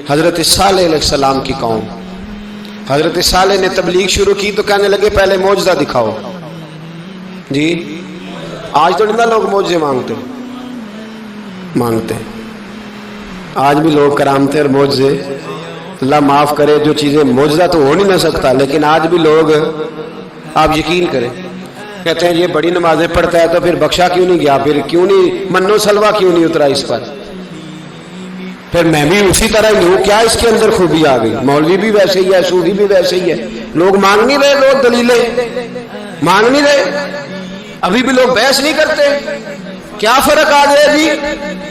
حضرت صالح علیہ السلام کی قوم، حضرت صالح نے تبلیغ شروع کی تو کہنے لگے پہلے معجزہ دکھاؤ. جی آج تو نہیں لوگ معجزے مانگتے آج بھی لوگ کرامتے اور معجزے، اللہ معاف کرے، جو چیزیں معجزہ تو ہو نہیں نہ سکتا، لیکن آج بھی لوگ، آپ یقین کریں، کہتے ہیں یہ بڑی نمازیں پڑھتا ہے تو پھر بخشا کیوں نہیں گیا، پھر کیوں نہیں منو سلوا کیوں نہیں اترا اس پر، پھر میں بھی اسی طرح ہی ہوں، کیا اس کے اندر خوبی آ گئی؟ مولوی بھی ویسے ہی ہے، صوفی بھی ویسے ہی ہے، لوگ مانگ نہیں رہے، لوگ دلیلیں مانگ نہیں رہے، ابھی بھی لوگ بحث نہیں کرتے، کیا فرق آ گیا جی؟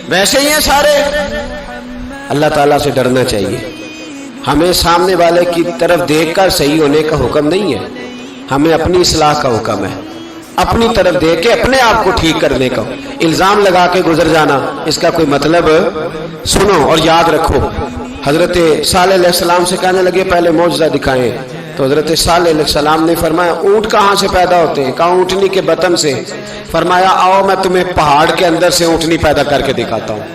ویسے ہی ہیں سارے. اللہ تعالیٰ سے ڈرنا چاہیے. ہمیں سامنے والے کی طرف دیکھ کر صحیح ہونے کا حکم نہیں ہے، ہمیں اپنی اصلاح کا حکم ہے، اپنی طرف دیکھ کے اپنے آپ کو ٹھیک کرنے کا. الزام لگا کے گزر جانا اس کا کوئی مطلب، سنو اور یاد رکھو. حضرت صالح علیہ السلام سے کہنے لگے پہلے معجزہ دکھائیں، تو حضرت صالح علیہ السلام نے فرمایا اونٹ کہاں سے پیدا ہوتے ہیں؟ کہا اونٹنی کے بطن سے. فرمایا آؤ میں تمہیں پہاڑ کے اندر سے اونٹنی پیدا کر کے دکھاتا ہوں.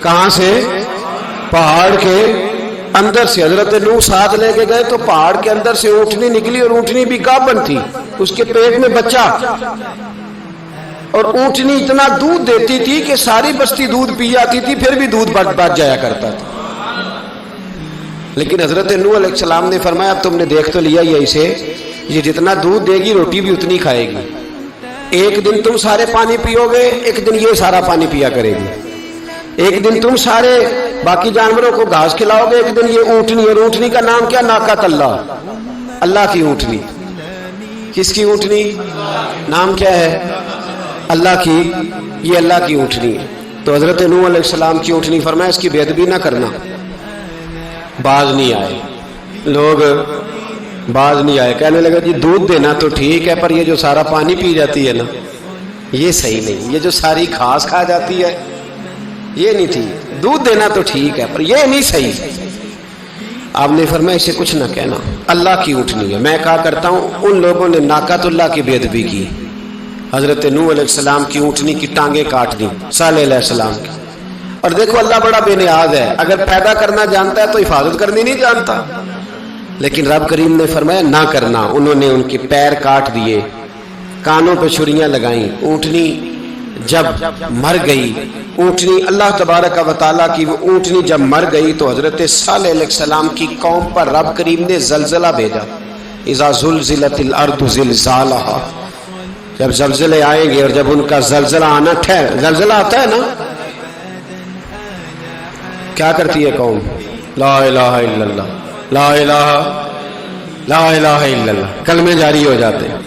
کہاں سے؟ پہاڑ کے اندر سے. حضرت نوح ساتھ لے کے گئے تو پہاڑ کے اندر سے اونٹنی نکلی، اور اونٹنی بھی گابن تھی، اس کے پیٹ میں بچہ، اور اونٹنی اتنا دودھ دیتی تھی کہ ساری بستی دودھ پی جاتی تھی، پھر بھی دودھ بچ جایا کرتا تھا. لیکن حضرت نوح علیہ السلام نے فرمایا اب تم نے دیکھ تو لیا یہ اسے، یہ جتنا دودھ دے گی روٹی بھی اتنی کھائے گی. ایک دن تم سارے پانی پیو گے، ایک دن یہ سارا پانی پیا کرے گی. ایک دن تم سارے باقی جانوروں کو گھاس کھلاؤ گے، ایک دن یہ اونٹنی. اور اونٹنی کا نام کیا؟ ناقۃ اللہ، اللہ کی اونٹنی. کس کی اونٹنی؟ نام کیا ہے؟ اللہ کی. یہ اللہ کی اونٹنی ہے. تو حضرت نوح علیہ السلام کی اونٹنی. فرمایا اس کی بے ادبی نہ کرنا. باز نہیں آئے لوگ، باز نہیں آئے. کہنے لگا جی دودھ دینا تو ٹھیک ہے، پر یہ جو سارا پانی پی جاتی ہے نا یہ صحیح نہیں، یہ جو ساری گھاس کھا جاتی ہے یہ نہیں ٹھیک. دودھ دینا تو ٹھیک ہے پر یہ نہیں صحیح. آپ نے فرمایا اسے کچھ نہ کہنا، اللہ کی اونٹنی ہے. میں کہا کرتا ہوں ان لوگوں نے ناقۃ اللہ کی بے ادبی کی. حضرت نوح علیہ السلام کی اونٹنی کی ٹانگیں کاٹ دی، صالح علیہ السلام کی. اور دیکھو اللہ بڑا بے نیاز ہے، اگر پیدا کرنا جانتا ہے تو حفاظت کرنی نہیں جانتا. لیکن رب کریم نے فرمایا نہ کرنا. انہوں نے ان کے پیر کاٹ دیے، کانوں پہ چھریاں لگائیں. اونٹنی جب مر گئی، اونٹنی اللہ تبارک و تعالیٰ کی وہ اونٹنی جب مر گئی تو حضرت صالح علیہ السلام کی قوم پر رب کریم نے زلزلہ بھیجا. اذا زلزلت الارض زلزالہا، جب زلزلے آئیں گے اور جب ان کا زلزلہ آنا زلزلہ آتا ہے نا، کیا کرتی ہے قوم؟ لا الہ الا اللہ، لا الہ الا اللہ، کلمے جاری ہو جاتے ہیں.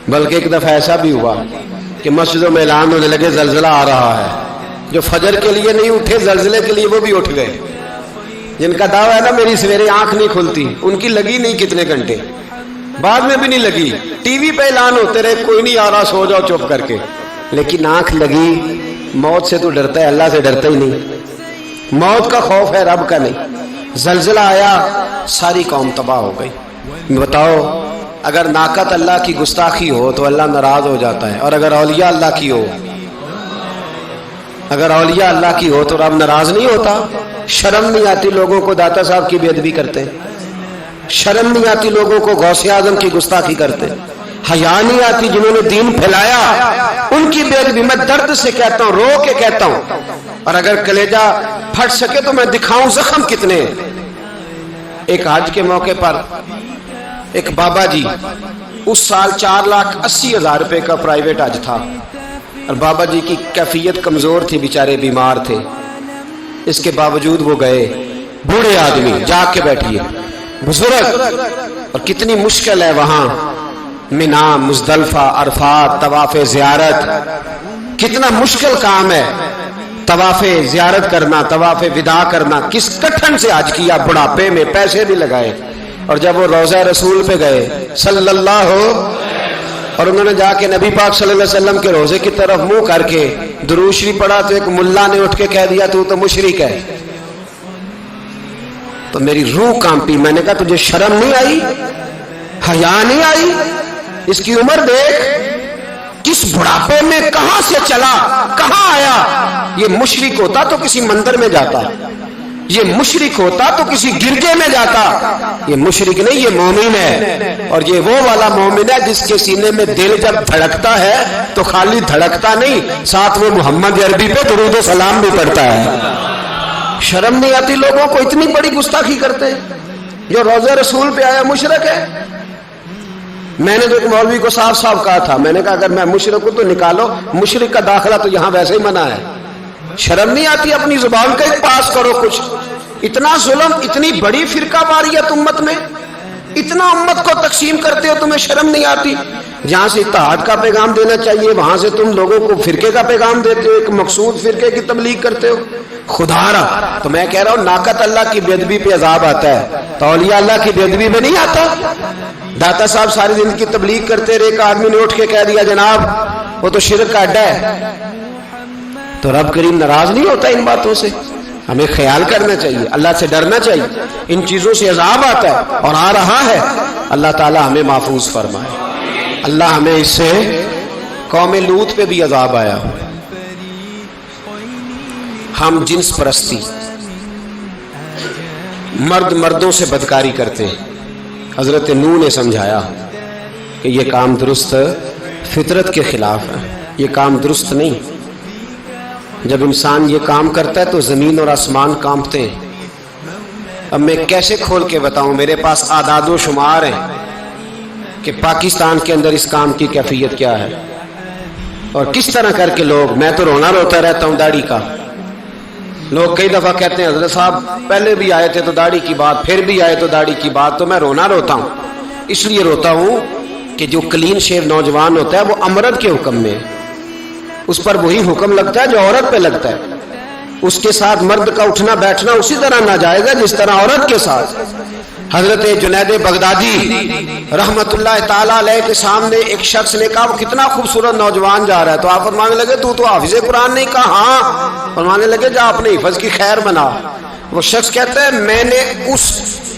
بلکہ ایک دفعہ ایسا بھی ہوا کہ مسجدوں میں اعلان ہونے لگے زلزلہ آ رہا ہے. جو فجر کے لیے نہیں اٹھے زلزلے کے لیے وہ بھی اٹھ گئے. جن کا دعویٰ ہے نا میری سویرے آنکھ نہیں کھلتی، ان کی لگی نہیں کتنے گھنٹے، بعد میں بھی نہیں لگی. ٹی وی پہ اعلان ہوتے رہے کوئی نہیں آ رہا، سو جاؤ چپ کر کے. لیکن آنکھ لگی. موت سے تو ڈرتا ہے، اللہ سے ڈرتا ہی نہیں. موت کا خوف ہے، رب کا نہیں. زلزلہ آیا، ساری قوم تباہ ہو گئی. بتاؤ اگر ناقۃ اللہ کی گستاخی ہو تو اللہ ناراض ہو جاتا ہے، اور اگر اولیاء اللہ کی ہو، اگر اولیاء اللہ کی ہو تو رب ناراض نہیں ہوتا. شرم نہیں آتی لوگوں کو داتا صاحب کی بے ادبی کرتے، شرم نہیں آتی لوگوں کو غوث اعظم کی گستاخی کرتے، حیا نہیں آتی جنہوں نے دین پھیلایا ان کی بے ادبی. میں درد سے کہتا ہوں، رو کے کہتا ہوں، اور اگر کلیجہ پھٹ سکے تو میں دکھاؤں زخم کتنے. ایک حج کے موقع پر ایک بابا جی، اس سال 4,80,000 روپے کا پرائیویٹ حج تھا، اور بابا جی کی کیفیت کمزور تھی، بیچارے بیمار تھے. اس کے باوجود وہ گئے. بوڑھے آدمی، جاگ کے بیٹھیے، بزرگ، اور کتنی مشکل ہے وہاں منا، مزدلفہ، عرفات، طواف زیارت، کتنا مشکل کام ہے طواف زیارت کرنا، طواف وداع کرنا. کس کٹھن سے حج کیا، بڑھاپے میں پیسے بھی لگائے. اور جب وہ روضہ رسول پہ گئے صلی اللہ اور انہوں نے جا کے نبی پاک صلی اللہ علیہ وسلم کے روزے کی طرف منہ کر کے درود شریف پڑھا تو ایک ملا نے اٹھ کے کہہ دیا تو مشرک ہے. تو میری روح کانپی. میں نے کہا تجھے شرم نہیں آئی، حیا نہیں آئی؟ اس کی عمر دیکھ، کس بڑھاپے میں کہاں سے چلا، کہاں آیا. یہ مشرک ہوتا تو کسی مندر میں جاتا، یہ مشرک ہوتا تو کسی گرجے میں جاتا. یہ مشرک نہیں، یہ مومن ہے. اور یہ وہ والا مومن ہے جس کے سینے میں دل جب دھڑکتا ہے تو خالی دھڑکتا نہیں، ساتھ وہ محمد عربی پہ درود و سلام بھی پڑھتا ہے. شرم نہیں آتی لوگوں کو؟ اتنی بڑی گستاخی کرتے ہیں. جو روضہ رسول پہ آیا مشرک ہے. میں نے تو ایک مولوی کو صاف صاف کہا تھا، میں نے کہا اگر میں مشرک ہوں تو نکالو، مشرک کا داخلہ تو یہاں ویسے ہی منع ہے. شرم نہیں آتی؟ اپنی زبان کا ایک پاس کرو کچھ. اتنا ظلم، اتنی بڑی فرقہ واریت امت میں، اتنا امت کو تقسیم کرتے ہو، تمہیں شرم نہیں آتی؟ جہاں سے اتحاد کا پیغام دینا چاہیے وہاں سے تم لوگوں کو فرقے کا پیغام دیتے ہو، ایک مقصود فرقے کی تبلیغ کرتے ہو. خدا را تو میں کہہ رہا ہوں ناقت اللہ کی بے ادبی پہ عذاب آتا ہے، تو اولیاء اللہ کی بے ادبی پہ نہیں آتا. داتا صاحب ساری زندگی کی تبلیغ کرتے رہے، ایک آدمی نے اٹھ کے کہہ دیا جناب وہ تو شرک کا اڈا ہے، تو رب کریم ناراض نہیں ہوتا ان باتوں سے؟ ہمیں خیال کرنا چاہیے، اللہ سے ڈرنا چاہیے. ان چیزوں سے عذاب آتا ہے اور آ رہا ہے. اللہ تعالی ہمیں محفوظ فرمائے. اللہ ہمیں اس سے، قوم لوط پہ بھی عذاب آیا. ہم جنس پرستی، مرد مردوں سے بدکاری کرتے ہیں. حضرت نوح نے سمجھایا کہ یہ کام درست فطرت کے خلاف ہے، یہ کام درست نہیں. جب انسان یہ کام کرتا ہے تو زمین اور آسمان کانپتے ہیں. اب میں کیسے کھول کے بتاؤں؟ میرے پاس اعداد و شمار ہیں کہ پاکستان کے اندر اس کام کی کیفیت کیا ہے اور کس طرح کر کے لوگ، میں تو رونا روتا رہتا ہوں داڑھی کا. لوگ کئی دفعہ کہتے ہیں حضرت صاحب پہلے بھی آئے تھے تو داڑھی کی بات، پھر بھی آئے تو داڑھی کی بات. تو میں رونا روتا ہوں، اس لیے روتا ہوں کہ جو کلین شیو نوجوان ہوتا ہے وہ امرد کے حکم میں، اس پر وہی حکم لگتا ہے جو عورت پہ لگتا ہے. اس کے ساتھ مرد کا اٹھنا بیٹھنا اسی طرح ناجائز ہے جس طرح عورت کے ساتھ. حضرت جنید بغدادی رحمت اللہ تعالیٰ علیہ کے سامنے ایک شخص نے کہا وہ کتنا خوبصورت نوجوان جا رہا ہے، تو آپ فرمانے لگے تو حافظ قرآن نہیں؟ کہا ہاں. فرمانے لگے جا اپنے حفظ کی خیر بنا. وہ شخص کہتا ہے میں نے اس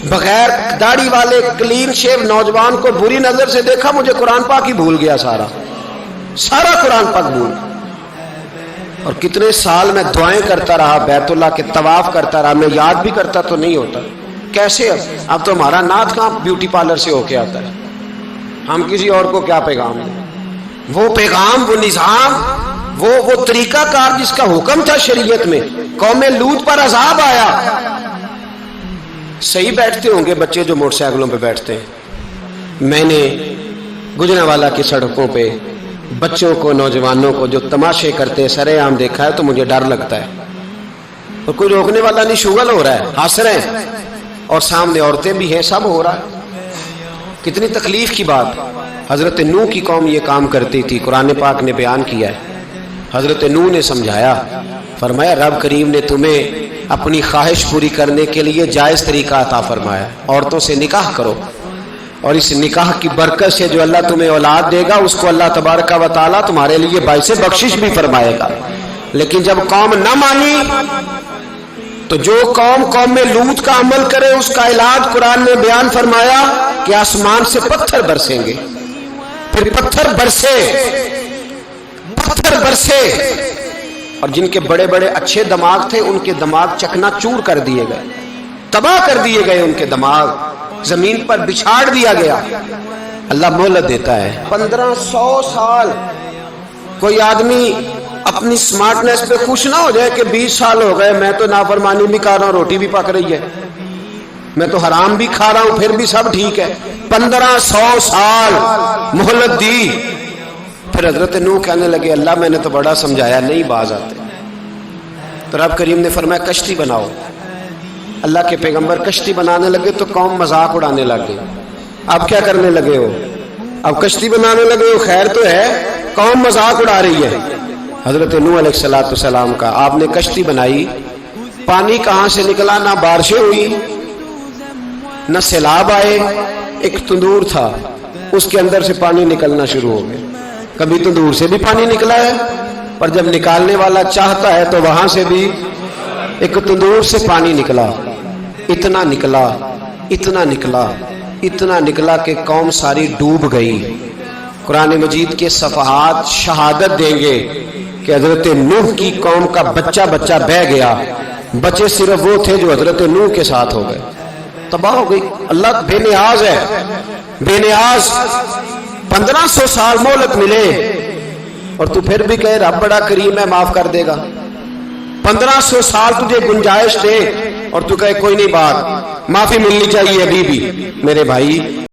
بغیر داڑھی والے کلین شیو نوجوان کو بری نظر سے دیکھا، مجھے قرآن پاک ہی بھول گیا، سارا قرآن پاک بھول. اور کتنے سال میں دعائیں کرتا رہا، بیت اللہ کے طواف کرتا رہا، میں یاد بھی کرتا تو نہیں ہوتا. کیسے؟ اب تو ہمارا نعت کہاں بیوٹی پارلر سے ہو کے آتا ہے. ہم کسی اور کو کیا پیغام دیں؟ وہ پیغام، وہ نظام، وہ طریقہ کار جس کا حکم تھا شریعت میں. قوم لوط پر عذاب آیا. صحیح بیٹھتے ہوں گے بچے جو موٹر سائیکلوں پہ بیٹھتے ہیں. میں نے گجرانوالہ کی سڑکوں پہ بچوں کو، نوجوانوں کو جو تماشے کرتے سر عام دیکھا ہے تو مجھے ڈر لگتا ہے. اور کوئی روکنے والا نہیں، شغل ہو رہا ہے، ہنس رہے ہیں اور سامنے عورتیں بھی ہیں، سب ہو رہا ہے. کتنی تکلیف کی بات. حضرت نوح کی قوم یہ کام کرتی تھی، قرآن پاک نے بیان کیا ہے. حضرت نوح نے سمجھایا، فرمایا رب کریم نے تمہیں اپنی خواہش پوری کرنے کے لیے جائز طریقہ عطا فرمایا، عورتوں سے نکاح کرو، اور اس نکاح کی برکت سے جو اللہ تمہیں اولاد دے گا اس کو اللہ تبارک و تعالیٰ تمہارے لیے باعث بخشش بھی فرمائے گا. لیکن جب قوم نہ مانی تو جو قوم میں لوط کا عمل کرے اس کا علاج قرآن نے بیان فرمایا کہ آسمان سے پتھر برسیں گے. پھر پتھر برسے اور جن کے بڑے بڑے اچھے دماغ تھے ان کے دماغ چکنا چور کر دیے گئے، تباہ کر دیے گئے، ان کے دماغ زمین پر بچھاڑ دیا گیا. اللہ مہلت دیتا ہے 1500 سال. کوئی آدمی اپنی سمارٹنس پہ خوش نہ ہو جائے کہ 20 سال ہو گئے میں تو نافرمانی بھی کر رہا ہوں، روٹی بھی پک رہی ہے، میں تو حرام بھی کھا رہا ہوں، پھر بھی سب ٹھیک ہے. 1500 سال مہلت دی. پھر حضرت نوح کہنے لگے اللہ میں نے تو بڑا سمجھایا، نہیں باز آتے. تو رب کریم نے فرمایا کشتی بناؤ. اللہ کے پیغمبر کشتی بنانے لگے تو قوم مذاق اڑانے لگ گئی. اب کیا کرنے لگے ہو؟ اب کشتی بنانے لگے ہو، خیر تو ہے، قوم مذاق اڑا رہی ہے. حضرت نوح علیہ السلام کا آپ نے کشتی بنائی، پانی کہاں سے نکلا؟ نہ بارشیں ہوئی نہ سیلاب آئے. ایک تندور تھا اس کے اندر سے پانی نکلنا شروع ہو گیا. کبھی تندور سے بھی پانی نکلا ہے، پر جب نکالنے والا چاہتا ہے تو وہاں سے بھی ایک تندور سے پانی نکلا. اتنا نکلا، اتنا نکلا، اتنا نکلا کہ قوم ساری ڈوب گئی. قرآن مجید کے صفحات شہادت دیں گے کہ حضرت نوح کی قوم کا بچہ بچہ بہہ گیا. بچے صرف وہ تھے جو حضرت نوح کے ساتھ ہو گئے، تباہ ہو گئی۔ اللہ بے نیاز ہے، بے نیاز۔ 1500 سال مہلت ملے اور تو پھر بھی کہے رب بڑا کریم ہے، معاف کر دے گا۔ 1500 سال تجھے گنجائش دے اور تو کہے کوئی نہیں، بات معافی ملنی چاہیے ابھی بھی۔ میرے بھائی